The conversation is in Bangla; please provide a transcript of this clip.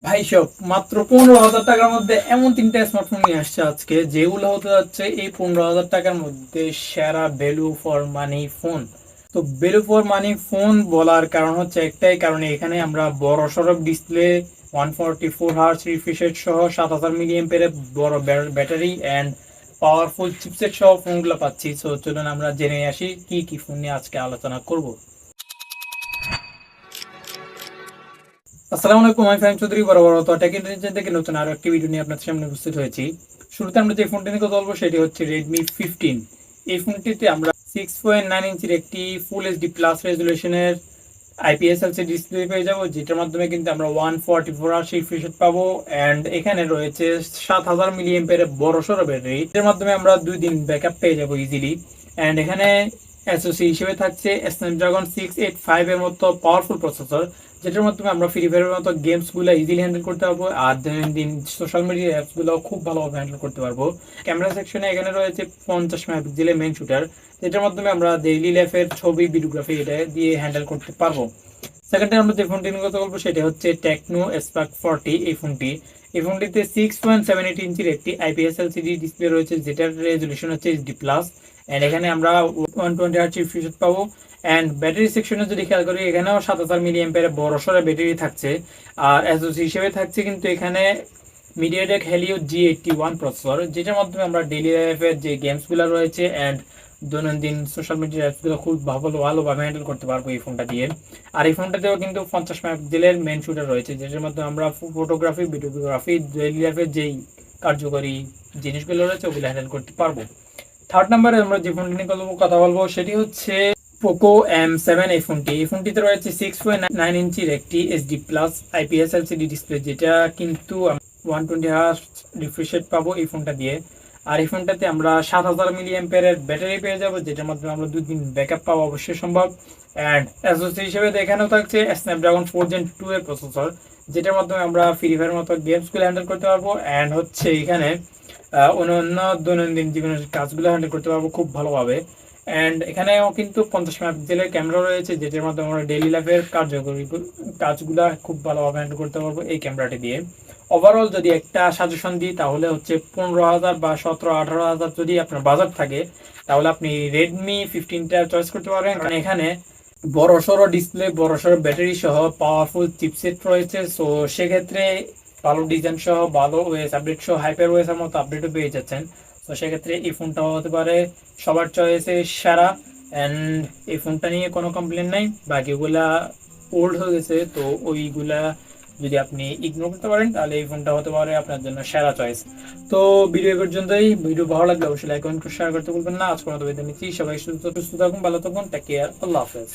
ভাই সব মাত্র 15,000 টাকার মধ্যে এমন তিনটা স্মার্টফোন নিয়ে আসছে আজকে, যেগুলো হতে যাচ্ছে এই 15,000 টাকার মধ্যে সেরা ভ্যালু ফর মানি ফোন। তো ভ্যালু ফর মানি ফোন বলার কারণ হচ্ছে একটাই কারণে, এখানে আমরা বড় সড়ক ডিসপ্লে, 144 হার্জ রিফ্রেশ রেট সহ 7,000 মিলি এম্পিয়ার বড় ব্যাটারি অ্যান্ড পাওয়ারফুল চিপসেট সহ ফোনগুলো পাচ্ছি। তো চলুন আমরা জেনে আসি কি কি ফোন নিয়ে আজকে আলোচনা করব। আসসালামু আলাইকুম, আমি ফাহিম চৌধুরী বরাবর তো টেক ইন্টেলিজেন্স থেকে নতুন আরো একটি ভিডিও নিয়ে আপনাদের সামনে উপস্থিত হয়েছি। শুরুতে আমরা যে ফোনটি নিয়ে কথা বলবো সেটি হচ্ছে রেডমি 15। এই ফোনটিতে আমরা 6.9 ইঞ্চির একটি ফুল এইচডি প্লাস রেজুলেশনের আইপিএস এলসিডি ডিসপ্লে পেয়ে যাবো, যেটার মাধ্যমে কিন্তু আমরা 144 রিফ্রেশ রেট পাবো। অ্যান্ড এখানে রয়েছে 7,000 মিলি এম্পিয়ার বড় সড়ো ব্যাটারি, এর মাধ্যমে আমরা 2 দিন ব্যাকআপ পেয়ে যাবো ইজিলি। অ্যান্ড এখানে এসওসি হিসেবে থাকছে স্ন্যাপড্রাগন 685 এর মতো পাওয়ারফুল প্রসেসর, যেটার মাধ্যমে আমরা ফ্রি ফায়ারের মতো গেমস গুলো ইজিলি হ্যান্ডেল করতে পারবো, আর দৈনন্দিন সোশ্যাল মিডিয়া অ্যাপস গুলো খুব ভালোভাবে হ্যান্ডেল করতে পারবো। ক্যামেরা সেকশনে এখানে রয়েছে 50 মেগাপিক্সেলের মেইন শুটার, যেটার মাধ্যমে আমরা ডেইলি লাইফের ছবি ভিডিওগ্রাফি এটা দিয়ে হ্যান্ডেল করতে পারবো। সেকেন্ডে আমরা যে ফোনটি নিয়ে কথা বলবো সেটা হচ্ছে টেকনো স্পার্ক 40। এই ফোনটিতে 6.78 ইঞ্চির একটি আইপিএস এলসিডি ডিসপ্লে রয়েছে, যেটার রেজলিউশন হচ্ছে এইচডি প্লাস। অ্যান্ড এখানে আমরা 120 হার্জ রিফ্রেশ রেট পাবো। অ্যান্ড ব্যাটারি সেকশনে যদি খেয়াল করি, এখানেও 7,000 মিলি এম্পিয়ার বড় সড়ো ব্যাটারি থাকছে। আর এসওসি হিসেবে থাকছে কিন্তু এখানে মিডিয়াটেক হেলিও G81 প্রসেসর, যেটার মাধ্যমে আমরা ডেইলি লাইফের যে গেমসগুলো রয়েছে অ্যান্ড দৈনন্দিন সোশ্যাল মিডিয়া অ্যাপসগুলো খুব ভালোভাবে হ্যান্ডেল করতে পারবো এই ফোনটা দিয়ে। আর এই ফোনটাতেও কিন্তু 50 মেগাপিক্সেলের মেন শুটার রয়েছে, যেটার মাধ্যমে আমরা ফটোগ্রাফি ভিডিওগ্রাফি ডেইলি লাইফের যেই কার্যকরী জিনিসগুলো রয়েছে ওগুলো হ্যান্ডেল করতে পারবো। থার্ড নাম্বারে আমরা যে ফোনটি নিয়ে কথা বলবো সেটি হচ্ছে পোকো M7। এই ফোনটিতে রয়েছে 6.9 ইঞ্চির একটি HD plus IPS LCD display, যেটা কিন্তু 120 হার্জ রিফ্রেশ রেট পাবো এই ফোনটা দিয়ে। আর এই ফোনটাতে আমরা 7,000 মিলি এম্পিয়ারের ব্যাটারি পেয়ে যাবো, যেটার মাধ্যমে আমরা 2 দিন ব্যাকআপ পাওয়া অবশ্যই সম্ভব। অ্যান্ড এসওসি হিসেবে এখানেও থাকছে স্ন্যাপড্রাগন 4 Gen 2 এর প্রসেসর, যেটার মাধ্যমে আমরা ফ্রি ফায়ার মতো গেমসগুলো হ্যান্ডেল করতে পারবো। অ্যান্ড হচ্ছে এখানে অন্যান্য দৈনন্দিন জীবনের কাজগুলো হ্যান্ডেল করতে পারবো খুব ভালোভাবে। অ্যান্ড এখানেও কিন্তু 50 মেগাপিক্সেলের ক্যামেরা রয়েছে, যেটার মাধ্যমে আমরা ডেইলি লাইফের কার্যকরী কাজগুলো খুব ভালোভাবে হ্যান্ডেল করতে পারবো এই ক্যামেরাটি দিয়ে। ওভারঅল যদি একটা সাজেশন দিই তাহলে হচ্ছে 15,000 বা 17-18 হাজার যদি আপনার বাজার থাকে, তাহলে আপনি রেডমি 15টা চয়েস করতে পারবেন, কারণ এখানে বড় সড়ো ডিসপ্লে, বড় সড়ো ব্যাটারি সহ পাওয়ারফুল চিপসেট রয়েছে। সো সেক্ষেত্রে ভালো ডিজাইন সহ ভালো ওএস আপডেট সহ হাইপার ওএস এর মতো আপডেটও পেয়ে যাচ্ছেন। তো সেক্ষেত্রে এই ফোনটাও হতে পারে সবার চয়েসে সেরা। অ্যান্ড এই ফোনটা নিয়ে কোনো কমপ্লেন নাই, বাকিগুলা ওল্ড হয়ে গেছে, তো ওইগুলা যদি আপনি ইগনোর করতে পারেন তাহলে এই ফোনটা হতে পারে আপনার জন্য সেরা চয়েস। তো ভিডিও পর্যন্তই। ভিডিও ভালো লাগলে অবশ্যই লাইক কমেন্ট শেয়ার করতে ভুলবেন না। আজকের মতো বিদায় নিচ্ছি, সবাই সুস্থ সুস্থ থাকুন, ভালো থাকুন, টেক কেয়ার, আল্লাহ হাফেজ।